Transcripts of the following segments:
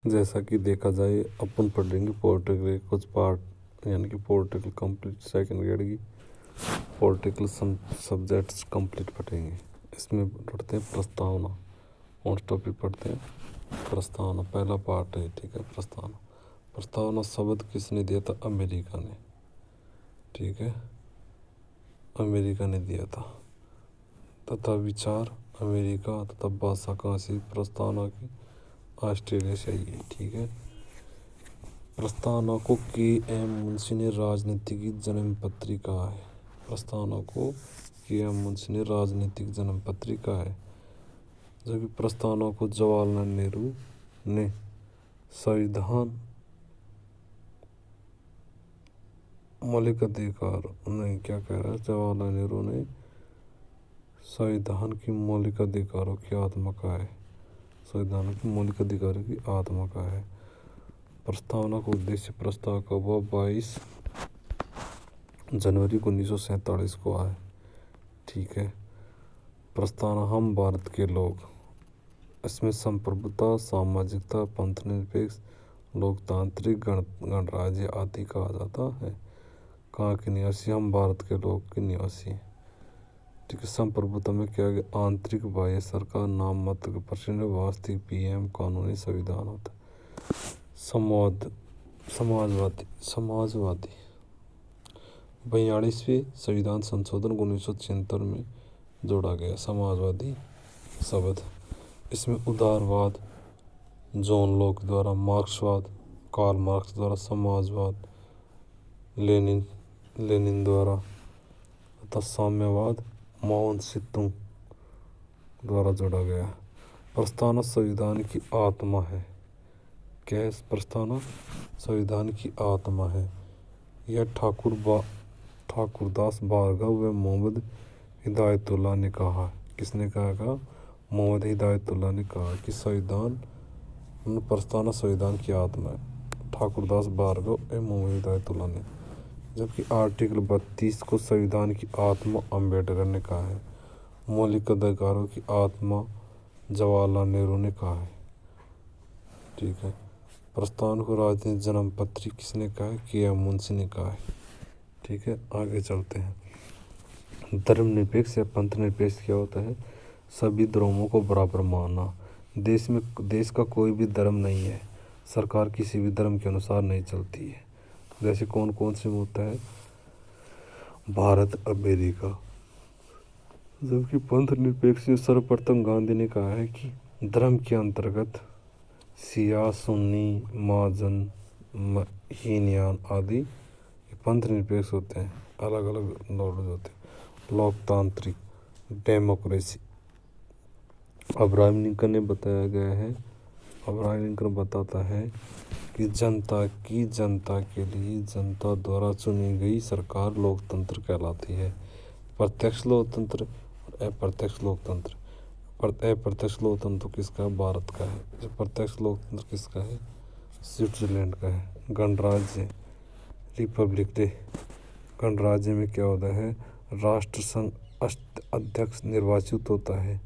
जैसा कि देखा जाए अपन पढ़ेंगे पॉलिटिकल के कुछ पार्ट यानी कि पॉलिटिकल कंप्लीट सेकंड ग्रेड की पॉलिटिकल सब्जेक्ट्स कंप्लीट पढ़ेंगे। इसमें पढ़ते हैं प्रस्तावना। कौन सा टॉपिक पढ़ते हैं? प्रस्तावना पहला पार्ट है। ठीक है, प्रस्तावना। प्रस्तावना शब्द किसने दिया था? अमेरिका ने। ठीक है, अमेरिका ने दिया था। तथा विचार अमेरिका तथा भाषा कहाँ से? प्रस्तावना की ऑस्ट्रेलिया से आई है। ठीक है, प्रस्तावना को के.एम. मुंशी ने राजनीतिक जन्म पत्री कहा है। प्रस्तावना को के.एम. मुंशी ने राजनीतिक जन्म पत्री कहा है। जबकि प्रस्तावना को जवाहरलाल नेहरू ने संविधान मौलिक अधिकार नहीं, क्या कह रहा है? जवाहरलाल नेहरू ने संविधान की मौलिक अधिकारों की आत्मा का है। संविधान की मौलिक अधिकारों की आत्मा का है। प्रस्तावना का उद्देश्य प्रस्ताव का हुआ 22 जनवरी 1947 को आए। ठीक है, प्रस्तावना हम भारत के लोग, इसमें संप्रभुता, सामाजिकता, पंथ निरपेक्ष, लोकतांत्रिक, गणराज्य आदि कहा जाता है। कहाँ के निवासी? हम भारत के लोग के निवासी। ठीक है, संप्रभुता में क्या है? आंतरिक बाह्य सरकार, नाम मात्र के प्रश्न, वास्तविक पीएम, कानूनी संविधान होता है। समाजवादी 42वें संविधान संशोधन 1976 में जोड़ा गया समाजवादी शब्द। इसमें उदारवाद जॉन लॉक द्वारा, मार्क्सवाद कार्ल मार्क्स द्वारा, समाजवाद लेनिन द्वारा तथा साम्यवाद माओ से तुंग द्वारा जोड़ा गया। प्रस्तावना संविधान की आत्मा है। क्या है? प्रस्तावना संविधान की आत्मा है। यह ठाकुरदास भार्गव व मोहम्मद हिदायतुल्लाह ने कहा। किसने कहा? मोहम्मद हिदायतुल्लाह ने कहा कि संविधान प्रस्तावना संविधान की आत्मा है। ठाकुरदास भार्गव एवं मोहम्मद हिदायतुल्लाह ने। जबकि आर्टिकल 32 को संविधान की आत्मा अम्बेडकर ने कहा है। मौलिक अधिकारों की आत्मा जवाहरलाल नेहरू ने कहा है। ठीक है, प्रस्तावना को राजनीतिक जन्म पत्री किसने कहा है? के.एम. मुंशी ने कहा है। ठीक है, आगे चलते हैं। धर्मनिरपेक्ष या पंथ निरपेक्ष क्या होता है? सभी धर्मों को बराबर मानना। देश का कोई भी धर्म नहीं है, सरकार किसी भी धर्म के अनुसार नहीं चलती है। जैसे कौन कौन से में होता है? भारत, अमेरिका। जबकि पंथ निरपेक्ष में सर्वप्रथम गांधी ने कहा है कि धर्म के अंतर्गत शिया, सुन्नी, महाजन, हीनयान आदि पंथ निरपेक्ष होते हैं। अलग अलग नॉलेज होते हैं। लोकतांत्रिक, डेमोक्रेसी। अब्राहम लिंकन ने बताया गया है। अब्राहम लिंकन बताता है कि जनता के लिए जनता द्वारा चुनी गई सरकार लोकतंत्र कहलाती है। प्रत्यक्ष लोकतंत्र और अप्रत्यक्ष लोकतंत्र। अप्रत्यक्ष लोकतंत्र किसका है? भारत का है। जो प्रत्यक्ष लोकतंत्र किसका है? स्विट्जरलैंड का है। गणराज्य, रिपब्लिक डे। गणराज्य में क्या होता है? राष्ट्र संघ अध्यक्ष निर्वाचित होता है,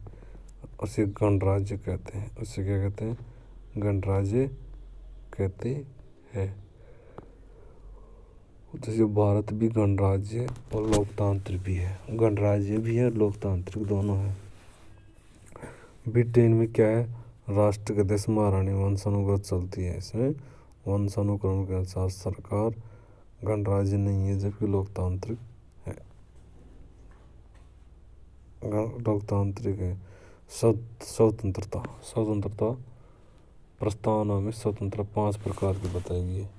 उसे गणराज्य कहते हैं। उसे क्या कहते हैं? गणराज्य कहते हैं। जैसे भारत भी गणराज्य और लोकतांत्रिक भी है। गणराज्य भी है, लोकतांत्रिक दोनों है। ब्रिटेन में क्या है? राष्ट्र के देश महारानी वंशानुगत चलती है। इसमें वंशानुक्रम के अनुसार सरकार गणराज्य नहीं है, जबकि लोकतांत्रिक है। लोकतांत्रिक है। स्वतंत्रता प्रस्तावना में स्वतंत्रता 5 प्रकार की बताई गई है।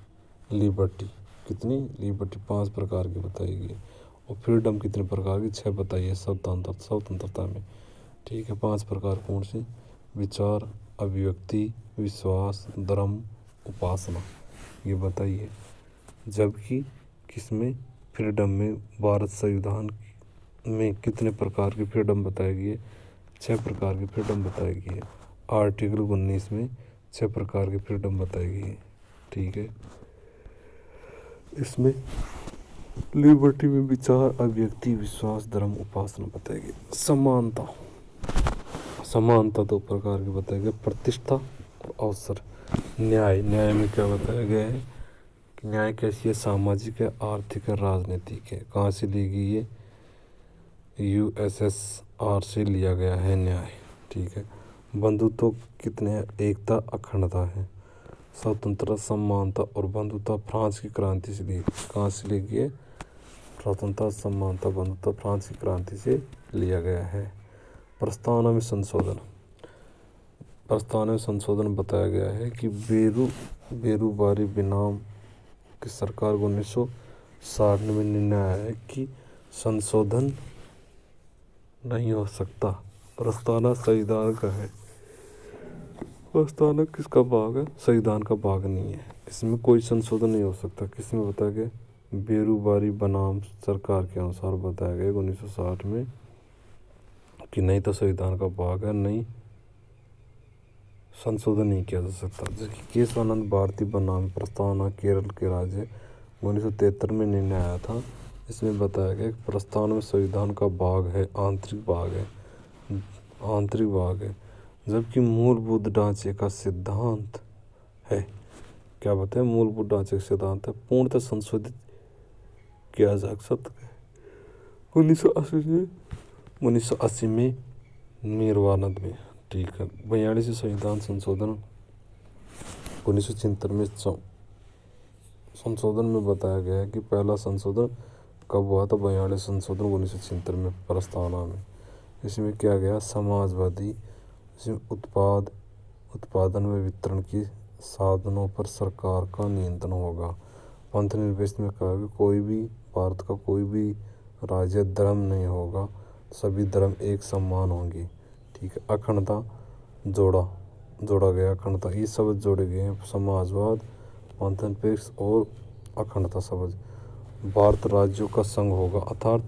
लिबर्टी कितनी? लिबर्टी 5 प्रकार की बताई गई है। और फ्रीडम कितने प्रकार की? 6 बताइए स्वतंत्रता में। ठीक है, 5 प्रकार कौन से? विचार, अभिव्यक्ति, विश्वास, धर्म, उपासना, ये बताइए। जबकि किसमें? फ्रीडम में भारत संविधान में कितने प्रकार की फ्रीडम बताई गई है? 6 प्रकार की फ्रीडम बताई गई है। आर्टिकल 19 में 6 प्रकार की फ्रीडम बताई गई है। ठीक है, इसमें लिबर्टी में विचार, अभिव्यक्ति, विश्वास, धर्म, उपासना बताई गई। समानता 2 प्रकार की बताई गई, प्रतिष्ठा और अवसर। न्याय, न्याय में क्या बताया गया है कि न्याय कैसी है, सामाजिक है, आर्थिक है, राजनीतिक है। कहाँ से ली गई है, यूएसएसआर से लिया गया है न्याय। ठीक है। बंधुत्व कितने हैं, एकता, अखंडता है, स्वतंत्रता, समानता और बंधुता फ्रांस की क्रांति से ली। कहाँ से ली गई है, स्वतंत्रता, समानता, बंधुता फ्रांस की क्रांति से लिया गया है। प्रस्तावना में संशोधन, प्रस्तावना में संशोधन बताया गया है कि बेरूबारी बेनाम की सरकार को 1960 में निर्णय आया है कि संशोधन नहीं हो सकता। प्रस्तावना संविधान का है, प्रस्तावना किसका भाग है, संविधान का भाग नहीं है, इसमें कोई संशोधन नहीं हो सकता। किसमें बताया गया, बेरूबारी बनाम सरकार के अनुसार बताया गया 1960 में कि नहीं तो संविधान का भाग है, नहीं संशोधन नहीं किया जा सकता। जबकि केशवानंद भारती बनाम प्रस्तावना केरल के राज्य 1973 में निर्णय आया था। इसमें बताया गया कि प्रस्तावना में संविधान का भाग है, आंतरिक भाग है, आंतरिक भाग है, जबकि मूलभूत ढांचे का सिद्धांत है। क्या बताए, मूलभूत ढांचे का सिद्धांत है पूर्णतः संशोधित किया जा सकता है। 1980 में निर्वाणद में। ठीक है। 42 संविधान संशोधन 1976 में संशोधन में बताया गया है कि पहला संशोधन कब हुआ था, 42 संशोधन 1976 में प्रस्तावना में। इसमें क्या गया, समाजवादी, इसमें उत्पादन व वितरण की साधनों पर सरकार का नियंत्रण होगा। पंथ निर्देश में कहा कि कोई भी भारत का कोई भी राज्य धर्म नहीं होगा, सभी धर्म एक समान होंगे। ठीक है। अखंडता जोड़ा गया, अखंडता ये शब्द जोड़े गए हैं, समाजवाद, पंथनिरपेक्ष और अखंडता शब्द। भारत राज्यों का संघ होगा, अर्थात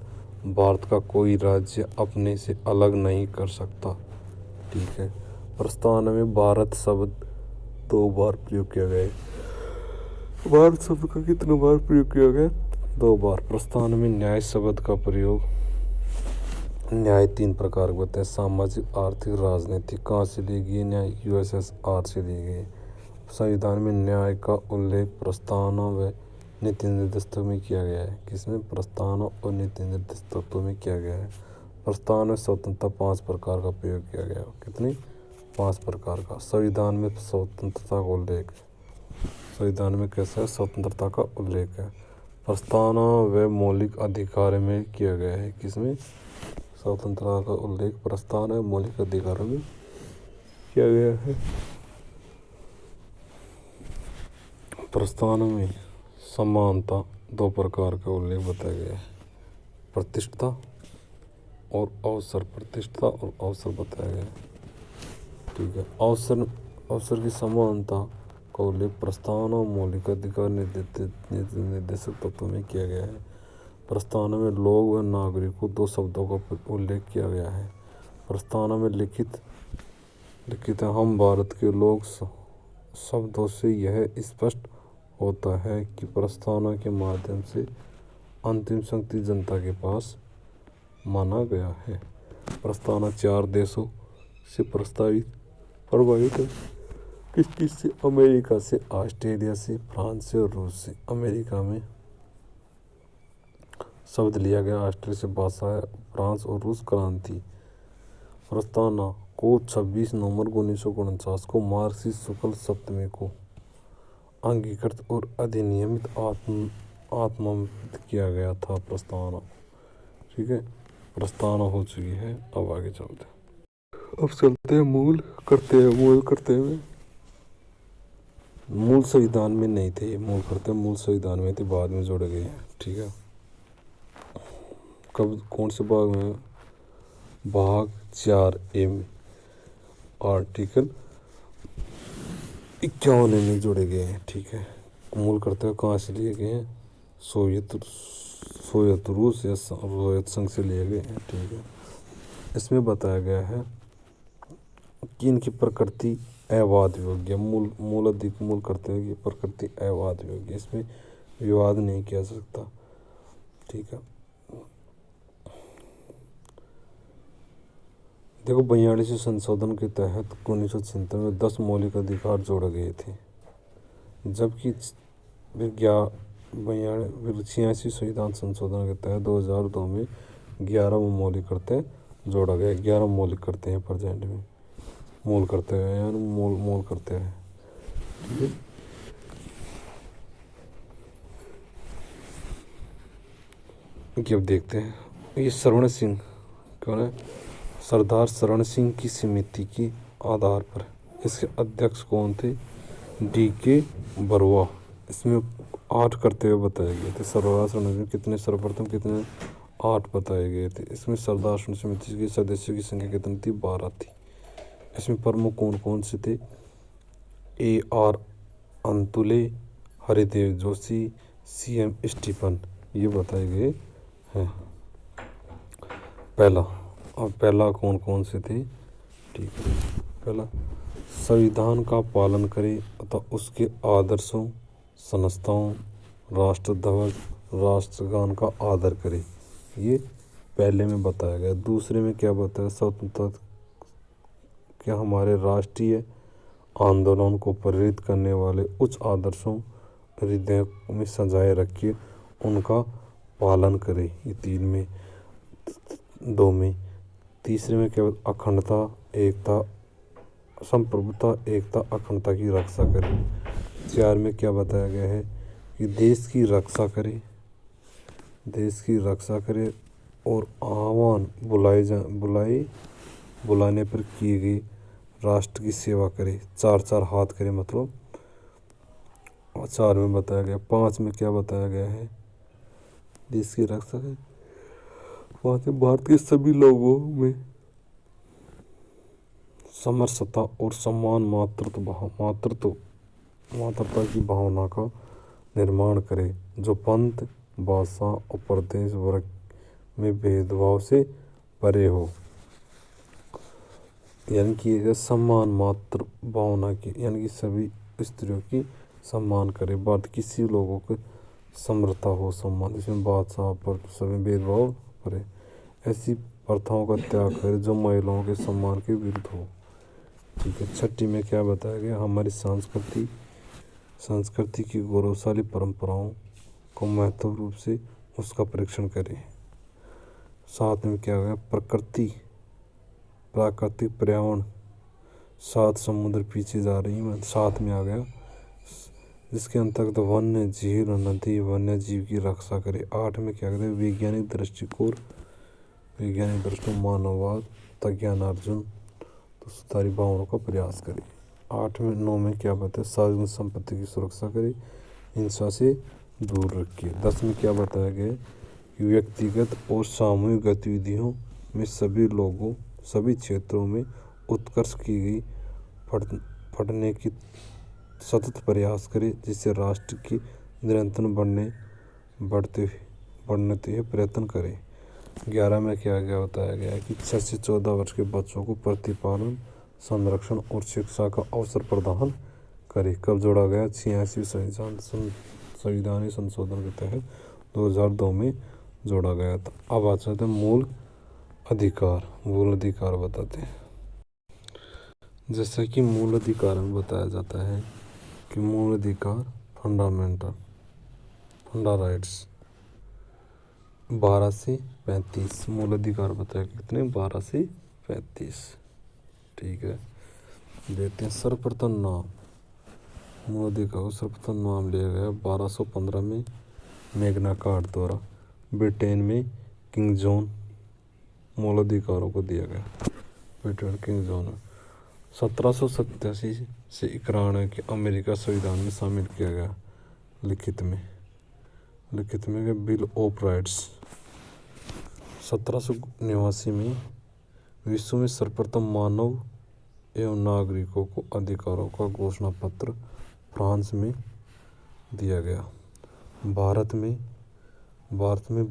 भारत का कोई राज्य अपने से अलग नहीं कर सकता। ठीक है। प्रस्तावना में भारत शब्द 2 बार प्रयोग किया गया है। भारत शब्द का कितने बार प्रयोग किया गया, 2 बार। प्रस्तावना में न्याय शब्द का प्रयोग, न्याय 3 प्रकार के होते हैं, सामाजिक, आर्थिक, राजनीतिक। कहाँ से ली गई न्याय, यूएसएसआर से ली गई। संविधान में न्याय का उल्लेख प्रस्तावना व नीति निर्देश तत्व में किया गया है। किसमें, प्रस्तावना और नीति निर्देश तत्व में किया गया है। प्रस्तावना में स्वतंत्रता 5 प्रकार का प्रयोग किया गया है। कितनी, 5 प्रकार का। संविधान में स्वतंत्रता का उल्लेख, संविधान में कैसा है, स्वतंत्रता का उल्लेख है। प्रस्तावना व मौलिक अधिकार में किया गया है। किसमें, स्वतंत्रता का उल्लेख प्रस्तावना व मौलिक अधिकारों में किया गया है। प्रस्तावना में समानता 2 प्रकार का उल्लेख बताया गया है, प्रतिष्ठा और अवसर, प्रतिष्ठा और अवसर बताया गया है। ठीक है। अवसर की समानता का उल्लेख प्रस्तावना और मौलिक अधिकार निर्देशक तत्वों में किया गया है। प्रस्तावना में लोग व नागरिकों 2 शब्दों का उल्लेख किया गया है। प्रस्तावना में लिखित है, हम भारत के लोग शब्दों से यह स्पष्ट होता है कि प्रस्तावना के माध्यम से अंतिम शक्ति जनता के पास माना गया है। प्रस्तावना 4 देशों से प्रभावित है। किस से, अमेरिका से, ऑस्ट्रेलिया से, फ्रांस से और रूस से। अमेरिका में शब्द लिया गया, ऑस्ट्रेलिया से भाषा है, फ्रांस और रूस क्रांति। प्रस्तावना को 26 नवंबर 1949 को मार्क्सिस्ट शुक्ल सप्तमी को अंगीकृत और अधिनियमित आत्मनिर्भर किया गया था प्रस्तावना। ठीक है। प्रस्तावना हो चुकी है। अब आगे चलते हैं, मूल करते हुए। मूल संविधान में नहीं थे, मूल संविधान में थे, बाद में जोड़े गए हैं। ठीक है। कब, कौन से भाग में, भाग 4A में आर्टिकल 51 में जोड़े गए हैं। ठीक है। मूल करते हुए कहाँ से लिए गए हैं, सोवियत रूस या सोवियत संघ से लिए गए हैं। ठीक है। इसमें बताया गया है कि इनकी प्रकृति अवाद योग्य, मूल करते हुए की प्रकृति अवाद योग्य, इसमें विवाद नहीं किया जा सकता। ठीक है। देखो 42 संशोधन के तहत 1976 में 10 मौलिक अधिकार जोड़े गए थे, जबकि 86 संविधान संशोधन के तहत 2002 में 11 मौलिक कर्तव्य जोड़ा गया। 11 मौलिक कर्तव्य हैं प्रेजेंट में, मूल कर्तव्य हैं, मूल कर्तव्य हैं। ठीक है, कि अब देखते हैं ये शरण सिंह कौन है। सरदार शरण सिंह की समिति के आधार पर इसके अध्यक्ष कौन थे, DK बरुआ। इसमें 8 कर्तव्य बताए गए थे। सरदार शरण सिंह कितने, सर्वप्रथम कितने, 8 बताए गए थे। इसमें सरदार शरण समिति के सदस्यों की संख्या कितनी थी, 12 थी। इसमें प्रमुख कौन कौन से थे, AR अंतुले, हरिदेव जोशी, CM स्टीफन, ये बताए गए हैं। पहला कौन कौन से थे, ठीक है। पहला, संविधान का पालन करें तथा उसके आदर्शों, संस्थाओं, राष्ट्र ध्वज, राष्ट्रगान का आदर करें, ये पहले में बताया गया। दूसरे में क्या बताया, स्वतंत्रता क्या हमारे राष्ट्रीय आंदोलन को प्रेरित करने वाले उच्च आदर्शों हृदय में सजाए रखिए, उनका पालन करें, ये 3 में। 2 में, तीसरे में क्या, अखंडता, एकता, संप्रभुता, एकता, अखंडता की रक्षा करें। 4 में क्या बताया गया है कि देश की रक्षा करें और आह्वान बुलाने पर किए गए राष्ट्र की सेवा करे। 4 हाथ करें, मतलब 4 में बताया गया। 5 में क्या बताया गया है, देश की रक्षा करें। 5 में भारत के सभी लोगों में समरसता और सम्मान मातृत्व की भावना का निर्माण करे, जो पंथ, भाषा और प्रदेश वर्ग में भेदभाव से परे हो। यानी कि सम्मान मातृ भावना की, यानी कि सभी स्त्रियों की सम्मान करे। बात किसी लोगों के समृद्धता हो, सम्मान, इसमें बादशाह पर सभी भेदभाव करे। ऐसी प्रथाओं का त्याग करे जो महिलाओं के सम्मान के विरुद्ध हो। ठीक है। 6 में क्या बताया गया, हमारी संस्कृति की गौरवशाली परंपराओं को महत्वपूर्ण रूप से उसका परीक्षण करें। 7 में क्या गया, प्राकृतिक पर्यावरण, 7 समुद्र पीछे जा रही है, 7 में आ गया, जिसके अंतर्गत वन्य झील, नदी, वन्य जीव की रक्षा करे। 8 में क्या कहते हैं, वैज्ञानिक दृष्टिकोण, मानववाद तथा ज्ञानार्जन तो सुधारी भावनाओं का प्रयास करे। 9 में क्या बताया, सार्वजनिक संपत्ति की सुरक्षा करे, हिंसा से दूर रखिए। 10 में क्या बताया गया कि व्यक्तिगत और सामूहिक गतिविधियों में सभी क्षेत्रों में उत्कर्ष की गई पढ़ने की सतत प्रयास करें, जिससे राष्ट्र की निरंतर बढ़ते हुए प्रयत्न करें। 11 में क्या बताया गया है कि 6 से 14 वर्ष के बच्चों को प्रतिपालन, संरक्षण और शिक्षा का अवसर प्रदान करे। कब जोड़ा गया, 86 संविधान संशोधन के तहत 2002 में जोड़ा गया था। अब आ जाते हैं मूल अधिकार बताते हैं। जैसा कि मूल अधिकार में बताया जाता है कि मूल अधिकार फंडा राइट्स 12 से 35 मूल अधिकार बताया कितने, 12 से 35। ठीक है, देखते हैं सर्वप्रथम नाम मूल अधिकार को सर्वप्रथम नाम लिया गया 1215 में मैग्ना कार्टा द्वारा। ब्रिटेन में किंग जॉन मूल अधिकारों को दिया गया। ब्रिटेन किंग जॉन 1787 से 91 के अमेरिका संविधान में शामिल किया गया। लिखित में बिल ऑफ राइट्स 1789 में विश्व में सर्वप्रथम मानव एवं नागरिकों को अधिकारों का घोषणा पत्र फ्रांस में दिया गया। भारत में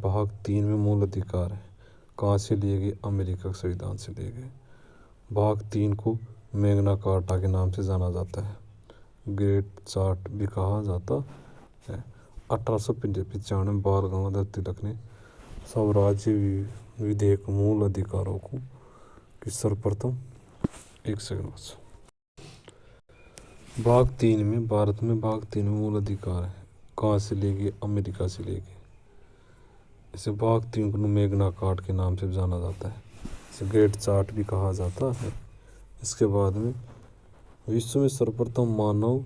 भाग 3 में मूल अधिकार है, कहाँ से लिए गए, अमेरिका संविधान से लिए गए। भाग 3 को मैग्ना कार्टा के नाम से जाना जाता है, ग्रेट चार्ट भी कहा जाता है। 1895 में बाल गंगाधर तिलक ने स्वराज्य विधेयक मूल अधिकारों कि सर्वप्रथम, एक सेकंड बस। भाग 3 में, भारत में भाग 3 में मूल अधिकार है, कहाँ से लेके, अमेरिका से लेके। इसे भाग 3 को मैग्ना कार्टा के नाम से जाना जाता है, इसे ग्रेट चार्ट भी कहा जाता है। इसके बाद में विश्व में सर्वप्रथम मानव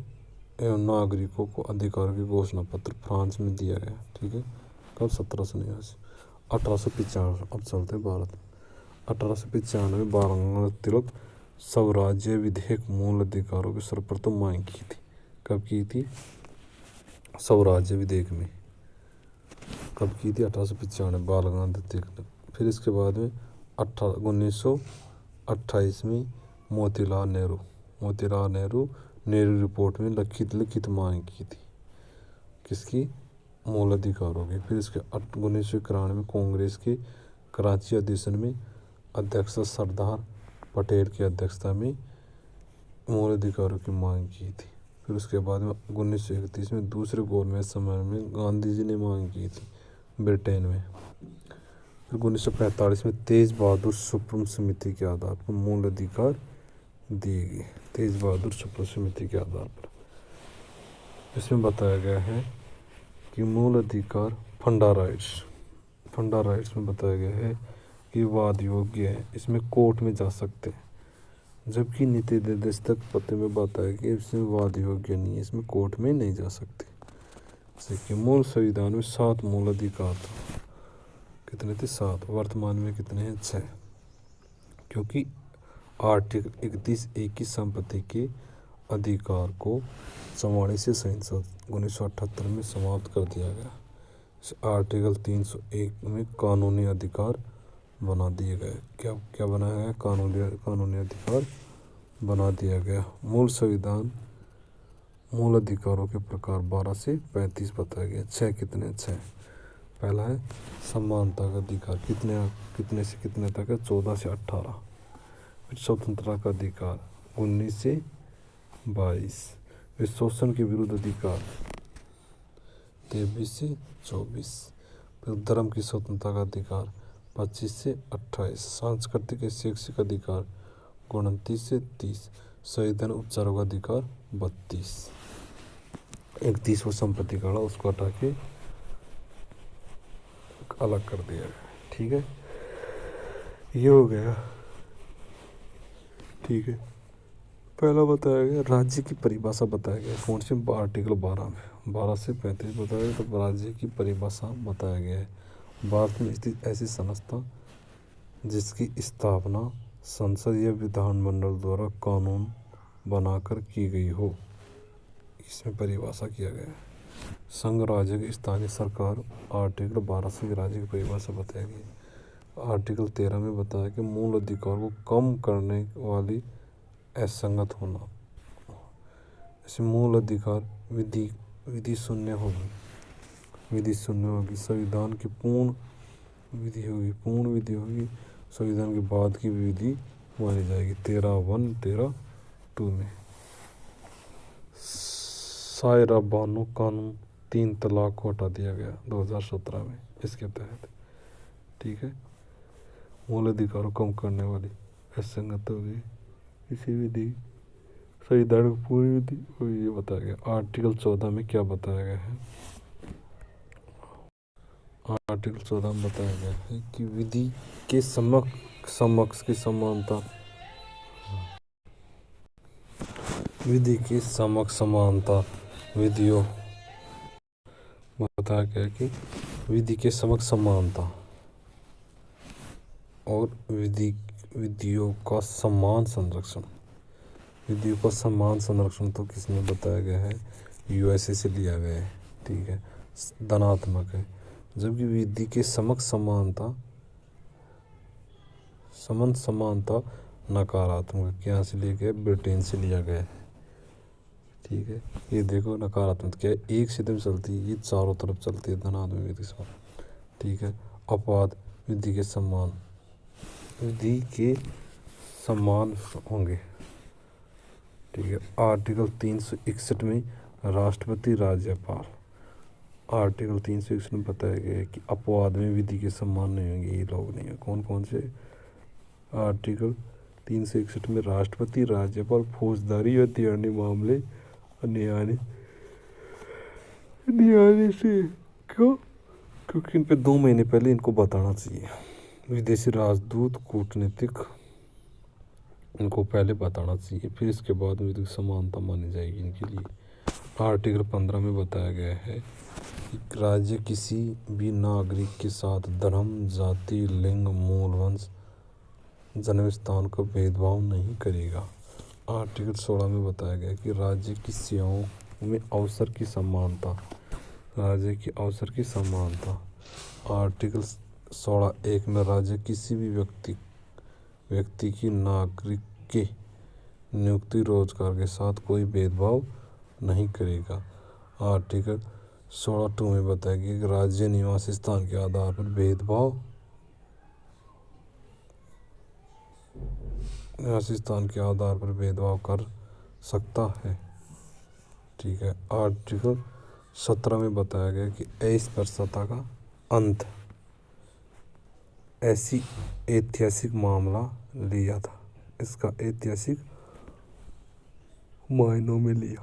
एवं नागरिकों को अधिकार की घोषणा पत्र फ्रांस में दिया गया। ठीक है, कब, 1789, 1895। अब चलते भारत में। 1895 में बाल गंगाधर तिलक स्वराज्य विधेयक मूल अधिकारों की सर्वप्रथम मांग की थी। कब की थी, स्वराज्य विधेयक में, कब की थी, 1895 बाल गंगाधर तिलक ने। फिर इसके बाद में 1928 में मोतीलाल नेहरू रिपोर्ट में लिखित मांग की थी, किसकी, मूल अधिकारों की। फिर इसके 1991 में कांग्रेस के कराची अधिवेशन में अध्यक्ष सरदार पटेल की अध्यक्षता में मूल अधिकारों की मांग की थी। फिर उसके बाद में 1931 में दूसरे गोलमेज सम्मेलन में गांधी जी ने मांग की थी ब्रिटेन में। फिर 1945 में तेज बहादुर सुप्रीम समिति के आधार पर मूल अधिकार दिए गए, तेज बहादुर सुप्रीम समिति के आधार पर। इसमें बताया गया है कि मूल अधिकार फंडा राइट्स में बताया गया है कि वाद योग्य है, इसमें कोर्ट में जा सकते हैं, जबकि नीति निर्देशक पत्र में बताया कि इसमें वाद योग्य नहीं है, इसमें कोर्ट में नहीं जा सकते। जैसे कि मूल संविधान में 7 मूल अधिकार था, कितने थे, 7, वर्तमान में कितने हैं, 6, क्योंकि आर्टिकल 31A की संपत्ति के अधिकार को 44 संसद 1978 में समाप्त कर दिया गया। आर्टिकल 301 में कानूनी अधिकार बना दिए गए। क्या बनाया गया, कानूनी अधिकार बना दिया गया। मूल संविधान मूल अधिकारों के प्रकार 12 से 35 बताया गया। 6 कितने, 6, पहला है समानता का अधिकार, कितने से कितने तक है, 14 से 18। फिर स्वतंत्रता का अधिकार 19 से 22। फिर शोषण के विरुद्ध अधिकार 23 से 24। फिर धर्म की स्वतंत्रता का अधिकार 25 से 28। सांस्कृतिक शैक्षिक अधिकार 29 से 30। संविधान उपचारों का अधिकार 32। 31 वो संपत्ति काड़ा, उसको हटा के अलग कर दिया गया। ठीक है, ये हो गया। ठीक है, पहला बताया गया राज्य की परिभाषा बताया गया, कौन से, आर्टिकल 12 में 12 से 35 बताया गया। तो राज्य की परिभाषा बताया गया है, भारत में स्थित ऐसी संस्था जिसकी स्थापना संसद या विधानमंडल द्वारा कानून बनाकर की गई हो, इसमें परिभाषा किया गया है। संघ राज्य की स्थानीय सरकार, आर्टिकल 12 से राज्य की परिभाषा बताई गई। आर्टिकल 13 में बताया कि मूल अधिकार को कम करने वाली असंगत होना, जैसे मूल अधिकार विधि शून्य होगी, संविधान की पूर्ण विधि होगी, संविधान के बाद की विधि मानी जाएगी। 13(1), 13(2) में सायरा बानो कानून 3 तलाक को हटा दिया गया 2017 में, इसके तहत। ठीक है, मूल अधिकारों कम करने वाली असंगत होगी किसी विधि, संविधान की पूरी विधि, ये बताया गया। आर्टिकल 14 में क्या बताया गया है, आर्टिकल 14 में बताया गया है कि विधि के समक्ष की समानता, विधि की समक्ष समानता, विधियों बताया गया कि विधि के समक्ष समानता और विधियों का समान संरक्षण। विधियों का समान संरक्षण तो किसने बताया गया है, USA से लिया गया है। ठीक है, धनात्मक है, जबकि विधि के समक्ष समानता नकारात्मक, यहाँ से लिया गया, ब्रिटेन से लिया गया है। ठीक है, ये देखो नकारात्मक क्या है, एक सीधे में चलती है, ये चारों तरफ चलती है, धनात्मक विधि से। ठीक है, अपवाद विधि के समान होंगे। ठीक है, आर्टिकल 361 में राष्ट्रपति राज्यपाल, आर्टिकल 361 में बताया गया है कि अपवाद में विधि के समान नहीं होंगे, ये लोग नहीं है। कौन कौन से, आर्टिकल 361 में राष्ट्रपति, राज्यपाल, फौजदारी और दंडानी मामले न्यायालय से क्यों, क्योंकि इन पे 2 महीने पहले इनको बताना चाहिए। विदेशी राजदूत, कूटनीतिक, इनको पहले बताना चाहिए, फिर इसके बाद में समानता मानी जाएगी इनके लिए। आर्टिकल 15 में बताया गया है कि राज्य किसी भी नागरिक के साथ धर्म, जाति, लिंग, मूल, वंश, जन्म स्थान का भेदभाव नहीं करेगा। आर्टिकल 16 में बताया गया कि राज्य की सेवाओं में अवसर की समानता, राज्य की अवसर की समानता। आर्टिकल 16(1) में राज्य किसी भी व्यक्ति की नागरिक के नियुक्ति, रोजगार के साथ कोई भेदभाव नहीं करेगा। आर्टिकल 16(2) में बताया गया कि राज्य निवास स्थान के आधार पर भेदभाव कर सकता है। ठीक है। आर्टिकल 17 में बताया गया कि अस्पृश्यता का अंत ऐसी ऐतिहासिक मामला लिया था, इसका ऐतिहासिक मायनों में लिया।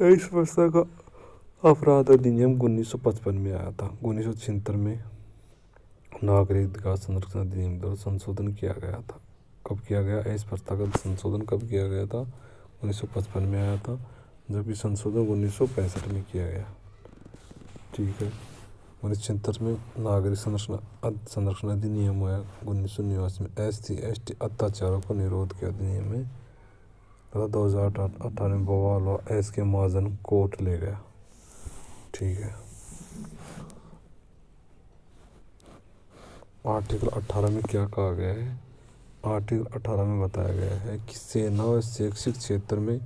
अस्पृश्यता का अपराध अधिनियम 1955 में आया था। 1976 में नागरिक अधिकार संरक्षण अधिनियम द्वारा संशोधन किया गया था। कब किया गया? अस्पृश्यता का संशोधन कब किया गया था? 1955 में आया था, जबकि संशोधन 1965 में किया गया। ठीक है। 1976 में नागरिक संरक्षण अधिनियम आया। 1989 में SC/ST अत्याचारों को निरोध के अधिनियम में तथा 2018 में बवाल और एस के महाजन कोर्ट ले गया। ठीक है। आर्टिकल 18 में क्या कहा गया है? आर्टिकल 18 में बताया गया है कि सेना और शैक्षिक क्षेत्र में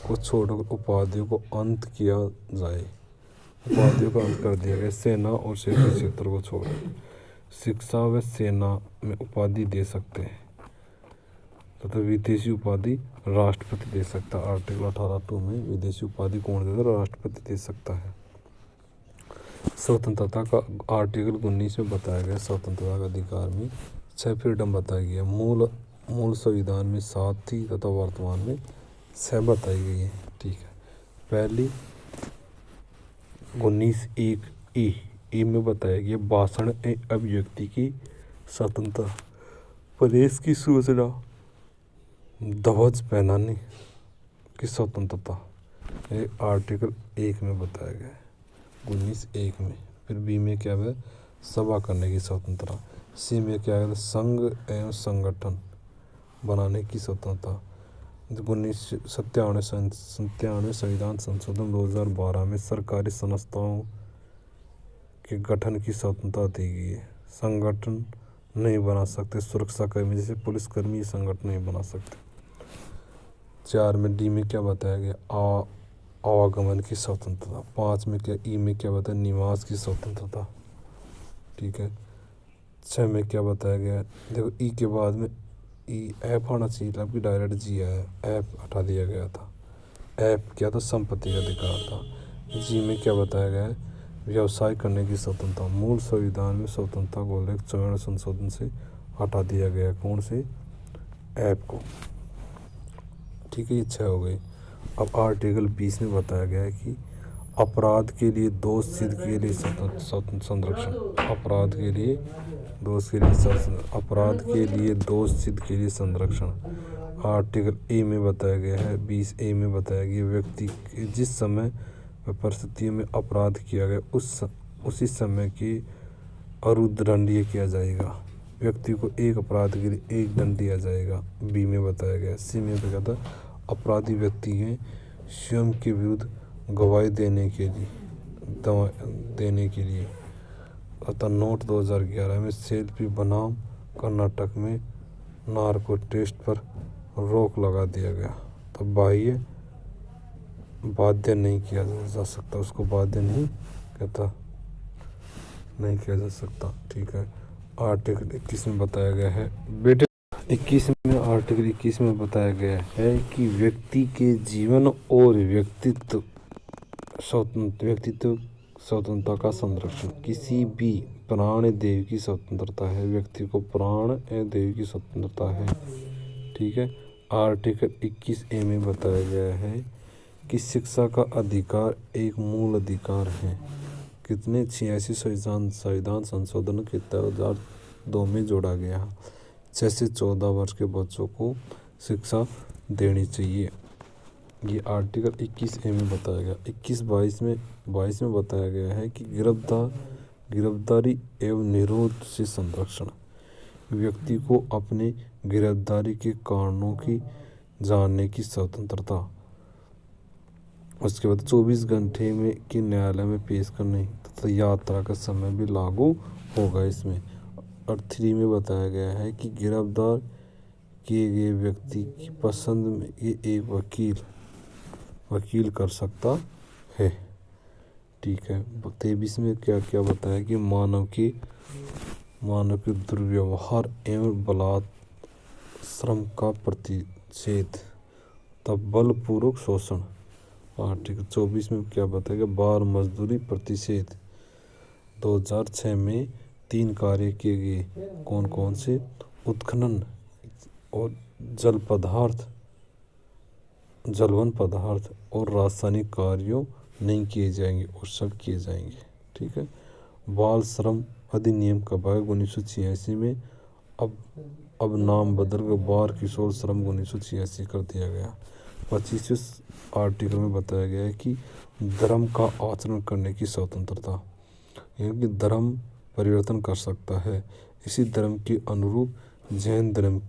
को छोड़कर उपाधियों को अंत किया जाए। उपाधियों का अंत कर दिया गया। सेना और शैक्षिक क्षेत्र को छोड़कर शिक्षा व सेना में उपाधि दे सकते हैं तथा विदेशी उपाधि राष्ट्रपति दे सकता है। आर्टिकल 18(2) में विदेशी उपाधि कौन देता है? राष्ट्रपति दे सकता है। स्वतंत्रता का आर्टिकल 19 में बताया गया स्वतंत्रता का अधिकार में 6 फ्रीडम बताई गई है। मूल संविधान में 7 थी तथा वर्तमान में 6 बताई गई है। ठीक है। पहली 19(1)(e) में बताया गया भाषण एवं अभिव्यक्ति की स्वतंत्रता, प्रेस की सूचना, ध्वज पहनाने की स्वतंत्रता। ये आर्टिकल 1 में बताया गया है 19(1) में। फिर बी में क्या है? सभा करने की स्वतंत्रता। सी में क्या है? संघ एवं संगठन बनाने की स्वतंत्रता। 1997 संविधान संशोधन 2012 में सरकारी संस्थाओं के गठन की स्वतंत्रता दी गई है। संगठन नहीं बना सकते, सुरक्षाकर्मी जैसे पुलिसकर्मी संगठन नहीं बना सकते। 4 में डी में क्या बताया गया? आवागमन की स्वतंत्रता। 5 में क्या? ई में क्या बताया? निवास की स्वतंत्रता। ठीक है। 6 में क्या बताया गया? देखो ई के बाद में एफ आना चाहिए था, डायरेक्ट जी आया, एफ हटा दिया गया था। एफ क्या था? संपत्ति का अधिकार था। जी में क्या बताया गया है? व्यवसाय करने की स्वतंत्रता। मूल संविधान में स्वतंत्रता को लेकर 54 संशोधन से हटा दिया गया। कौन से? एफ को। ठीक है। ये 6 हो गई। अब आर्टिकल 20 में बताया गया है कि अपराध के लिए दोष सिद्ध के लिए स्वतंत्र संरक्षण। अपराध के लिए दोष सिद्ध के लिए संरक्षण। आर्टिकल ए में बताया गया है 20(a) में बताया गया व्यक्ति जिस समय व परिस्थितियों में अपराध किया गया उसी समय के अरुदंडनीय किया जाएगा। व्यक्ति को एक अपराध के लिए 1 दंड दिया जाएगा। बी में बताया गया। सी में बताया था अपराधी व्यक्ति के स्वयं के विरुद्ध गवाही देने के लिए अतः नोट 2011 में सेल्फी बनाम कर्नाटक में नार्को टेस्ट पर रोक लगा दिया गया। तो बाध्य नहीं किया जा सकता, उसको बाध्य नहीं किया जा सकता। ठीक है। आर्टिकल 21 में बताया गया है बेटे 21 में आर्टिकल 21 में बताया गया है कि व्यक्ति के जीवन और व्यक्तित्व स्वतंत्रता का संरक्षण। किसी भी प्राण देव की स्वतंत्रता है, व्यक्ति को प्राण देव की स्वतंत्रता है। ठीक है। आर्टिकल 21A में बताया गया है कि शिक्षा का अधिकार एक मूल अधिकार है। कितने 86 संविधान संशोधन के 2002 में जोड़ा गया। 6 से 14 वर्ष के बच्चों को शिक्षा देनी चाहिए। ये आर्टिकल 21A में बताया गया। 22 में बताया गया है कि गिरफ्तारी एवं निरोध से संरक्षण, व्यक्ति को अपने गिरफ्तारी के कारणों की जानने की स्वतंत्रता। उसके बाद 24 घंटे में कि न्यायालय में पेश करने तथा यात्रा का समय भी लागू होगा इसमें। और 3 में बताया गया है कि गिरफ्तार किए गए व्यक्ति की पसंद में ये एक वकील कर सकता है। ठीक है। 23 में क्या क्या बताया कि मानव के दुर्व्यवहार एवं बलात् श्रम का प्रतिषेध तब बलपूर्वक शोषण। आर्टिकल 24 में क्या बताया, बाल मजदूरी प्रतिषेध। 2006 में 3 कार्य किए गए, कौन कौन से? उत्खनन और जलवन पदार्थ और रासायनिक कार्यों नहीं किए जाएंगे और सब किए जाएंगे। ठीक है। बाल श्रम अधिनियम कब आया? 1986 में। अब नाम बदल कर बाल किशोर श्रम 1986 कर दिया गया। 25 आर्टिकल में बताया गया है कि धर्म का आचरण करने की स्वतंत्रता, यानी कि धर्म परिवर्तन कर सकता है। इसी धर्म के अनुरूप जैन धर्म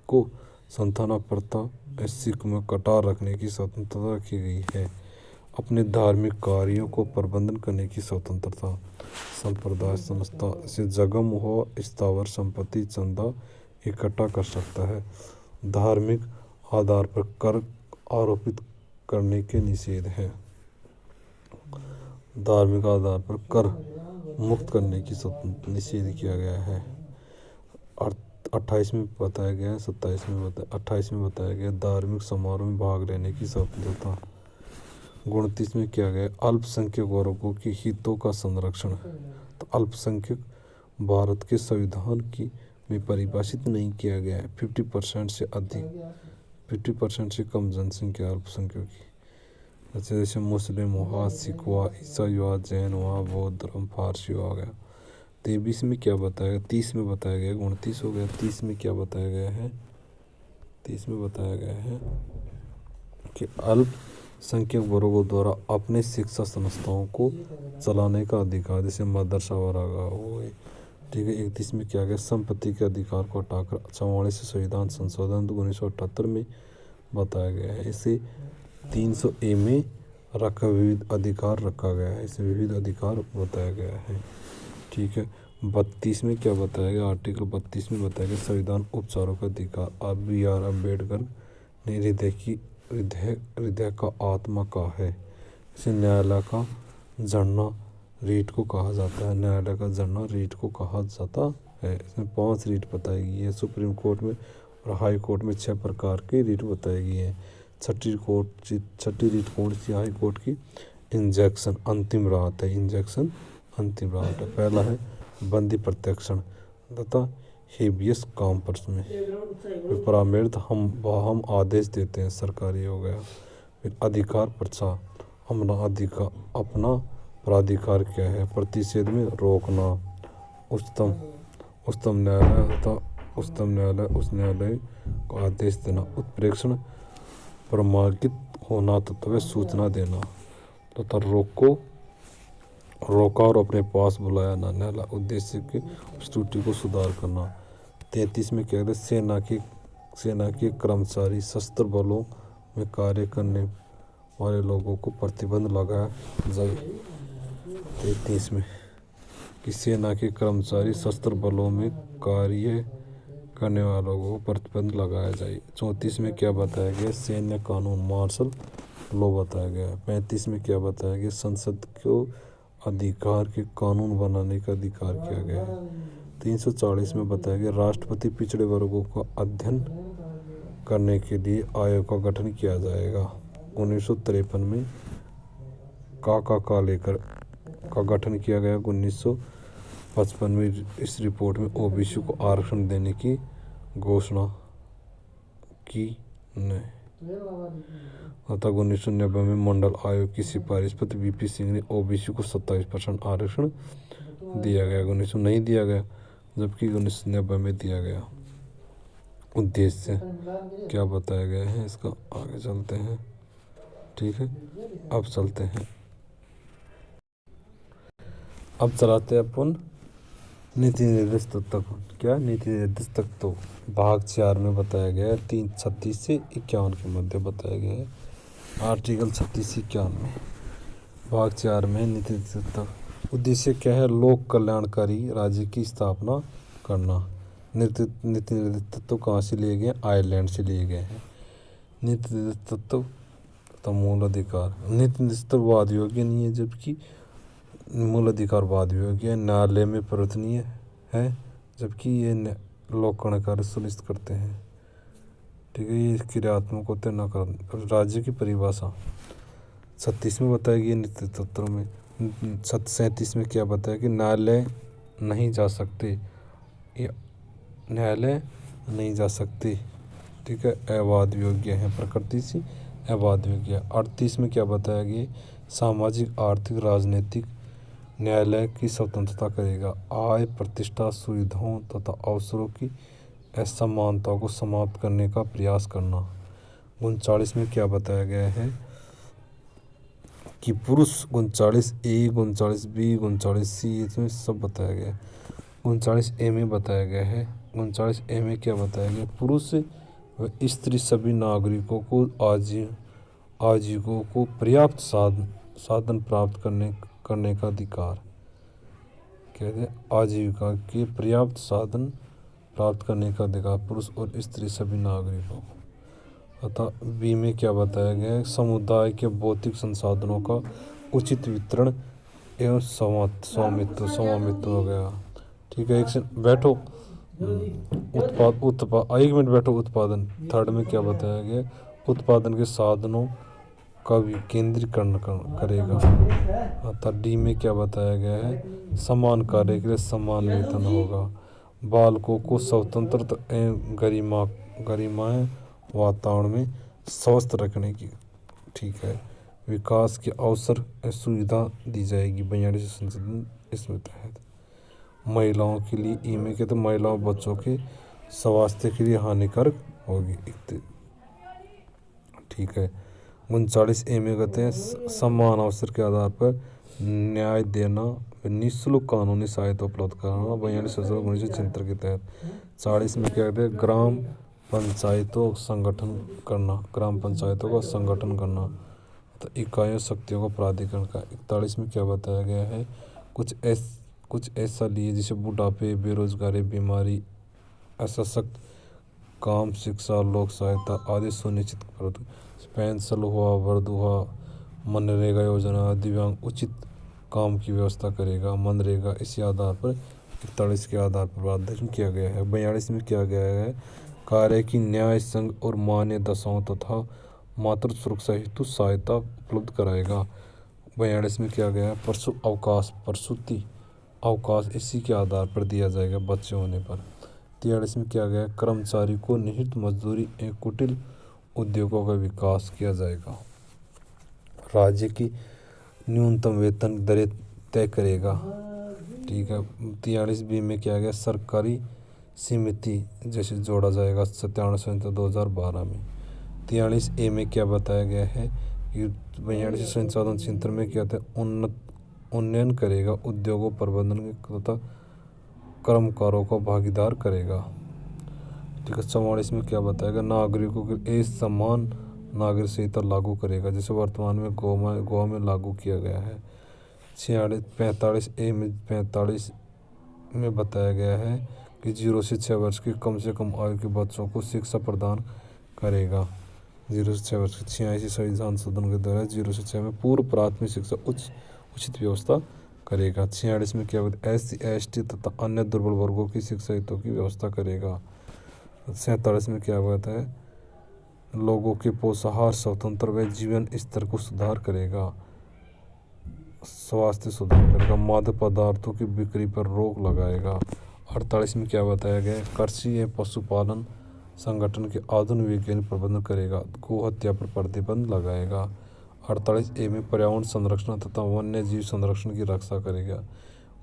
को संताना प्रथा सिख में कटार रखने की स्वतंत्रता रखी गई है। अपने धार्मिक कार्यों को प्रबंधन करने की स्वतंत्रता। संप्रदाय संस्था से जगम हो स्थावर संपत्ति चंदा इकट्ठा कर सकता है। धार्मिक आधार पर कर आरोपित करने के निषेध है। धार्मिक आधार पर कर मुक्त करने की निषेध किया गया है। 28 में बताया गया है। 28 में बताया गया धार्मिक समारोह में भाग लेने की स्वतंत्रता। 29 में किया गया अल्पसंख्यक वर्गों के हितों का संरक्षण। तो अल्पसंख्यक भारत के संविधान में परिभाषित नहीं किया गया है। 50% से अधिक, 50% से कम जनसंख्या अल्पसंख्यक की, जैसे मुस्लिम हुआ, सिख हुआ, ईसाई हुआ, जैन हुआ, बौद्ध धर्म, फारसी हुआ गया। 23 में क्या बताया? 30 में बताया गया, 29 हो गया। 30 में क्या बताया गया है? 30 में बताया गया है कि अल्पसंख्यक वर्गों द्वारा अपने शिक्षा संस्थाओं को चलाने का अधिकार, जैसे मदरसा वगैरह हो गए। ठीक है। 31 में क्या गया? संपत्ति के अधिकार को हटाकर 44 संविधान संशोधन 1978 में बताया गया है। इसे 300A में रखा विविध अधिकार रखा गया है। इसे विविध अधिकार बताया गया है। ठीक है। 32 में क्या बताया गया? आर्टिकल 32 में बताया गया संविधान उपचारों का अधिकार। BR अम्बेडकर ने हृदय का आत्मा कहा है। इसे न्यायालय का झरना रीट को कहा जाता है। न्यायालय का झरना रीट को कहा जाता है। इसमें 5 रीट बताई गई है। सुप्रीम कोर्ट में और हाई कोर्ट में 6 प्रकार की रीट बताई गई है। छठी रीट कौन सी? हाई कोर्ट की इंजेक्शन अंतिम राहत है। इंजेक्शन अंतिम राहत है। पहला है बंदी प्रत्यक्षण तथा हेबियस कॉर्पस में। परामर्श हम आदेश देते हैं, सरकारी हो गया। फिर अधिकार प्रचार, अपना प्राधिकार क्या है? प्रतिषेध में रोकना। उच्चतम न्यायालय तथा उस न्यायालय को आदेश देना। उत्प्रेक्षण प्रमाणित होना तथा सूचना देना तथा रोका और अपने पास बुलाया ना। न्यायालय उद्देश्य के उस त्रुटि को सुधार करना। 33 में क्या कहते हैं? सेना के कर्मचारी सशस्त्र बलों में कार्य करने वाले लोगों को प्रतिबंध लगाया जाए। 33 में कि सेना के कर्मचारी सशस्त्र बलों में कार्य करने वालों को प्रतिबंध लगाया जाए। 34 में क्या बताया गया? सैन्य कानून मार्शल लॉ बताया गया। 35 में क्या बताया गया? संसद को अधिकार के कानून बनाने का अधिकार किया गया है। 340 में बताया गया राष्ट्रपति पिछड़े वर्गों का अध्ययन करने के लिए आयोग का गठन किया जाएगा। 1953 में का लेकर का गठन किया गया। 1953 55वीं इस रिपोर्ट में ओबीसी को आरक्षण देने की घोषणा की नहीं। तथा 1990 में मंडल आयोग की सिफारिश पर वीपी सिंह ने ओबीसी को 27% आरक्षण दिया गया। 1900 नहीं दिया गया, जबकि 1990 में दिया गया। उद्देश्य क्या बताया गया है इसका, आगे चलते हैं। ठीक है, अब चलते हैं, अब चलाते हैं अपन नीति निर्देश तत्व। क्या नीति निर्देश तत्व भाग 4 में बताया गया है, 336 से 51 के मध्य बताया गया है। आर्टिकल 36 से 51 में भाग 4 में नीति निर्देश तत्व उद्देश्य क्या है, लोक कल्याणकारी राज्य की स्थापना करना। नीति निर्देश तत्व कहाँ से लिए गए, आयरलैंड से लिए गए हैं। नीति निर्देश तत्व तथा मूल अधिकार, नीति निर्देश तत्व वाद योग्य नहीं है, जबकि मूल अधिकार वाद योग्य है, न्यायालय में परिवर्तनीय है, जबकि ये लोक कल्याणकारी सुनिश्चित करते हैं। ठीक है, ये क्रियात्मक होते न कर। राज्य की परिभाषा 36 में बताया गया नीति तत्व में। 37 में क्या बताया कि न्यायालय नहीं जा सकते, न्यायालय नहीं जा सकते। ठीक है, अवाद योग्य है, प्रकृति से अवाद योग्य। 38 में क्या बताया गया, सामाजिक आर्थिक राजनीतिक न्यायालय की स्वतंत्रता करेगा। आय प्रतिष्ठा सुविधाओं तथा अवसरों की असमानता को समाप्त करने का प्रयास करना। 39 में क्या बताया गया है कि पुरुष 39A 39B 39C इसमें सब बताया गया है। 39A में बताया गया है, 39A में क्या बताया गया, पुरुष व स्त्री सभी नागरिकों को आजीविकों को पर्याप्त साधन प्राप्त करने का अधिकार। कहते हैं आजीविका के पर्याप्त साधन प्राप्त करने का अधिकार पुरुष और स्त्री सभी नागरिकों को। अतः बी में क्या बताया गया है, समुदाय के भौतिक संसाधनों का उचित वितरण एवं स्वामित्व हो गया। ठीक है, एक से बैठो। उत्पाद 1 मिनट बैठो। उत्पादन 3 में क्या बताया गया, उत्पादन के साधनों का विकेंद्रीकरण करेगा। अतः डी में क्या बताया गया है, समान कार्य के लिए समान वेतन होगा। बालकों को स्वतंत्र एवं गरिमामय वातावरण में स्वस्थ रखने की। ठीक है, विकास के अवसर सुविधा दी जाएगी। 42 संशोधन इसमें तहत महिलाओं के लिए ई में कहते महिलाओं बच्चों के स्वास्थ्य के लिए हानिकारक होगी। ठीक है, 39A में कहते हैं समान अवसर के आधार पर न्याय देना, निःशुल्क कानूनी सहायता उपलब्ध कराना। 1976 के तहत 40 में क्या कहते हैं, ग्राम पंचायतों संगठन करना, ग्राम पंचायतों का संगठन करना, तो इकाइयों शक्तियों का प्राधिकरण का। 41 में क्या बताया गया है, कुछ ऐसा लिए जैसे बुढ़ापे, बेरोजगारी, बीमारी, असशक्त काम, शिक्षा, लोक सहायता आदि सुनिश्चित कर। पेंशन हुआ, वृद्ध हुआ, मनरेगा योजना, दिव्यांग उचित काम की व्यवस्था करेगा। मनरेगा इसी आधार पर 41 के आधार पर प्रावधान किया गया है। 42 में किया गया है, कार्य की न्याय संघ और मान्य दशाओं तथा मातृ सुरक्षा हेतु सहायता उपलब्ध कराएगा। 42 में किया गया है, प्रसू अवकाश, प्रसूति अवकाश इसी के आधार पर दिया जाएगा बच्चे होने पर। 43 में किया गया है, कर्मचारी को निहित मजदूरी एवं कुटिल उद्योगों का विकास किया जाएगा। राज्य की न्यूनतम वेतन दरें तय करेगा। ठीक है, 43B में किया गया, सरकारी समिति जैसे जोड़ा जाएगा 97 2012 में। 43A में क्या बताया गया है कि 42 संसाधन क्षेत्र में क्या था, उन्नयन करेगा, उद्योगों प्रबंधन तथा कर्मकारों को भागीदार करेगा। ठीक है, 44 में क्या बताएगा, नागरिकों के लिए समान नागरिक संहिता लागू करेगा, जैसे वर्तमान में गोवा में लागू किया गया है। 45A में बताया गया है कि 0 से 6 वर्ष की कम से कम आयु के बच्चों को शिक्षा प्रदान करेगा। 0 से 6 वर्ष की 86 संविधान संशोधन के द्वारा 0 से 6 में पूर्व प्राथमिक शिक्षा उचित व्यवस्था करेगा। 46 में क्या होता है, SC ST तथा अन्य दुर्बल वर्गों की शिक्षा हितों की व्यवस्था करेगा। 47 में क्या होता है, लोगों के पोषाहार स्वतंत्र व जीवन स्तर को सुधार करेगा। स्वास्थ्य सुधार करेगा, मादक पदार्थों की बिक्री पर रोक लगाएगा। 48 में क्या बताया गया है, कृषि एवं पशुपालन संगठन के आधुनिक वैज्ञानिक प्रबंधन करेगा, गो हत्या पर प्रतिबंध लगाएगा। 48A में पर्यावरण संरक्षण तथा वन्य जीव संरक्षण की रक्षा करेगा।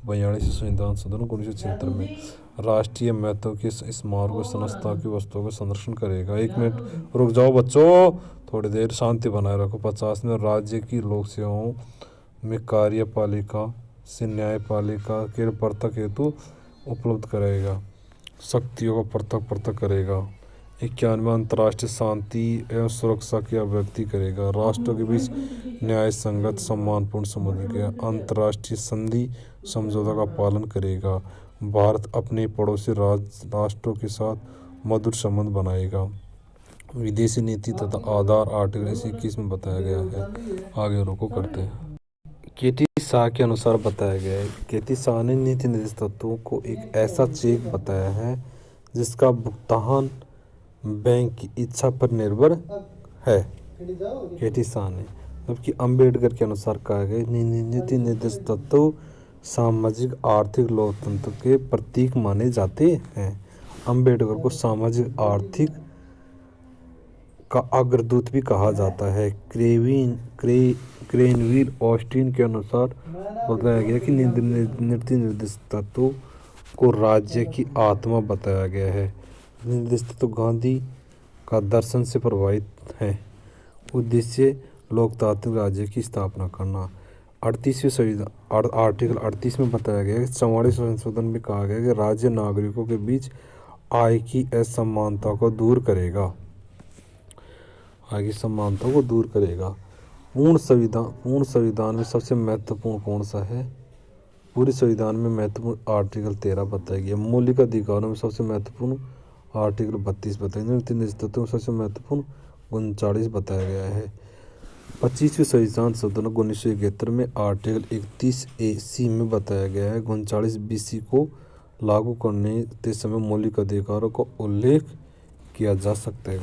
42 संविधान सदन 1976 में राष्ट्रीय महत्व के स्मारकों संस्था की वस्तुओं का संरक्षण करेगा। 1 मिनट रुक जाओ बच्चों, थोड़ी देर शांति बनाए रखो। 50 में राज्य की लोक सेवाओं में कार्यपालिका से न्यायपालिका के पृथक हेतु उपलब्ध कराएगा, शक्तियों का पृथक करेगा। 91 में अंतर्राष्ट्रीय शांति एवं सुरक्षा की अभिव्यक्ति करेगा, राष्ट्रों के बीच न्याय संगत सम्मानपूर्ण संबंध के अंतर्राष्ट्रीय संधि समझौता का पालन करेगा। भारत अपने पड़ोसी राष्ट्रों के साथ मधुर संबंध बनाएगा। विदेशी नीति तथा आधार आर्टिकल 21 में बताया गया है। आगे रुको करते हैं। केटी शाह के अनुसार बताया गया है, केटी शाह ने नीति निर्देश तत्वों को एक ऐसा चेक बताया है जिसका भुगतान बैंक की इच्छा पर निर्भर है। केटी शाह ने, जबकि अंबेडकर के अनुसार कहा गया नीति निर्देश तत्व सामाजिक आर्थिक लोकतंत्र के प्रतीक माने जाते हैं। अंबेडकर को सामाजिक आर्थिक का अग्रदूत भी कहा जाता है। क्रेनवील ऑस्टिन के अनुसार बताया गया कि नीति निर्देश तत्व को राज्य की आत्मा बताया गया है। निर्देश तत्व गांधी का दर्शन से प्रभावित है। उद्देश्य लोकतांत्रिक राज्य की स्थापना करना। 38वें संविधान आर्टिकल 38 में बताया गया कि 44 संशोधन में कहा गया कि राज्य नागरिकों के बीच आय की असमानता को दूर करेगा, आय की समानता को दूर करेगा। पूर्ण संविधान में सबसे महत्वपूर्ण कौन सा है? पूरे संविधान में महत्वपूर्ण आर्टिकल 13 बताया गया। मौलिक अधिकारों में सबसे महत्वपूर्ण आर्टिकल 32 बताया गया। नीति निर्देश तत्वों में सबसे महत्वपूर्ण 39 बताया गया है। 25वें संविधान संशोधन 1971 में आर्टिकल 31A(c) में बताया गया है 39B(c) को लागू करने के समय मौलिक अधिकारों का उल्लेख किया जा सकता है।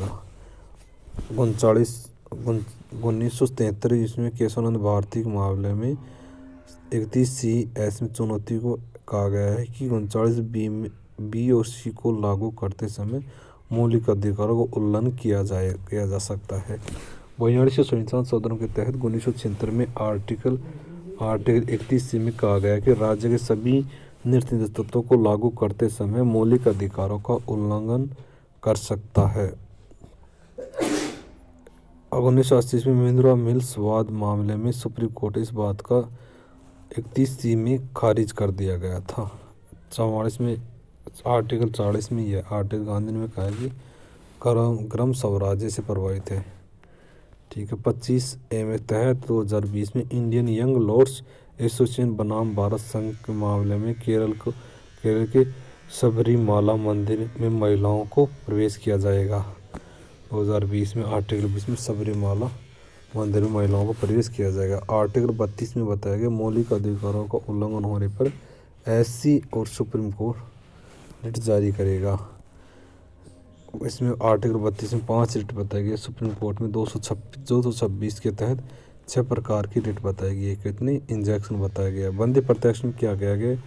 1973 ईस्वी में केशवानंद भारती के मामले में 31C(s) में चुनौती को कहा गया है कि 39B और C को लागू करते समय मौलिक अधिकारों का उल्लंघन किया जा सकता है। 42वें संविधान संशोधन के तहत 1976 में आर्टिकल 31C में कहा गया कि राज्य के सभी नीति निर्देश तत्वों को लागू करते समय मौलिक अधिकारों का उल्लंघन कर सकता है। 1980 में महिंद्रा मिल्स वाद मामले में सुप्रीम कोर्ट इस बात का 31C में खारिज कर दिया गया था। 44 में आर्टिकल 40 में यह आर्टिकल गांधी ने कहा कि क्रम स्वराज्य से प्रभावित है। ठीक है। 25A में तहत 2020 में इंडियन यंग लॉर्ड्स एसोसिएशन बनाम भारत संघ के मामले में केरल के सबरीमाला मंदिर में महिलाओं को प्रवेश किया जाएगा। 2020 में आर्टिकल 20 में सबरीमाला मंदिर में महिलाओं को प्रवेश किया जाएगा। आर्टिकल 32 में बताया गया मौलिक अधिकारों का उल्लंघन होने पर SC और सुप्रीम कोर्ट रिट जारी करेगा। इसमें आर्टिकल 32 में 5 रिट बताई गई। सुप्रीम कोर्ट में 226 के तहत 6 प्रकार की रिट बताई गई। कितनी इंजेक्शन बताया गया। बंदी प्रत्यक्ष में क्या किया गया,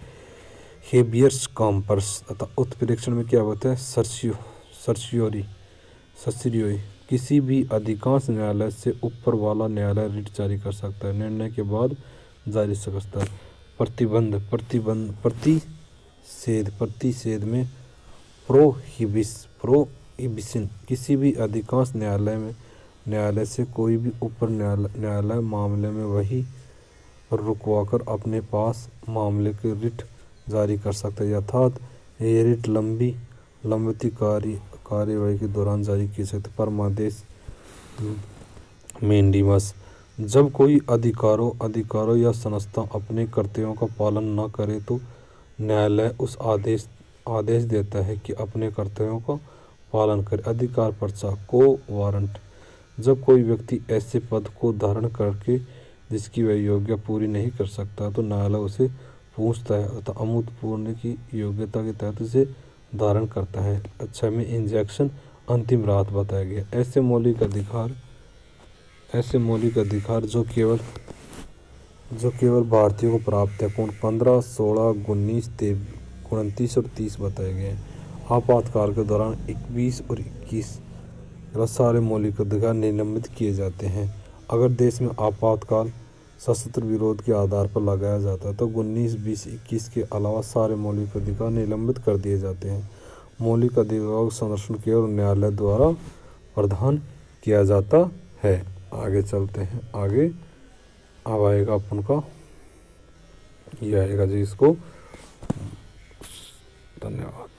हेबियस कॉर्पस तथा उत्प्रेक्षण में क्या बताया, सर्सियोरी। किसी भी अधिकांश न्यायालय से ऊपर वाला न्यायालय रिट जारी कर सकता है, निर्णय के बाद जारी सकता है। प्रतिषेध में प्रोहिबिशन किसी भी अधिकांश न्यायालय से कोई भी ऊपर न्यायालय मामले में वही रुकवाकर अपने पास मामले की रिट जारी कर सकता है। यथार्थ ये रिट लंबित कार्यवाही के दौरान जारी की सकते। परमादेश मेंडिमस जब कोई अधिकारों या संस्था अपने कर्तव्यों का पालन न करे तो न्यायालय उस आदेश देता है कि अपने कर्तव्यों का पालन करे। अधिकार पर्चा को वारंट जब कोई व्यक्ति ऐसे पद को धारण करके जिसकी वह योग्यता पूरी नहीं कर सकता तो न्यायालय उसे पूछता है तथा अमूर्तपूर्ण की योग्यता के तहत उसे धारण करता है। अच्छा में इंजेक्शन अंतिम राहत बताया गया। ऐसे मौलिक अधिकार जो केवल जो केवल भारतीयों को प्राप्त है। पूर्ण 15, 16, 19, 29 और 30 बताए गए हैं। आपातकाल के दौरान 21 और 21 सारे मौलिक अधिकार निलंबित किए जाते हैं। अगर देश में आपातकाल सशस्त्र विरोध के आधार पर लगाया जाता है तो 19, 20, 21 के अलावा सारे मौलिक अधिकार निलंबित कर दिए जाते हैं। मौलिक अधिकारों का संरक्षण केवल न्यायालय द्वारा प्रदान किया जाता है। आगे चलते हैं। आगे अब आएगा अपन का यह आएगा जी इसको। धन्यवाद।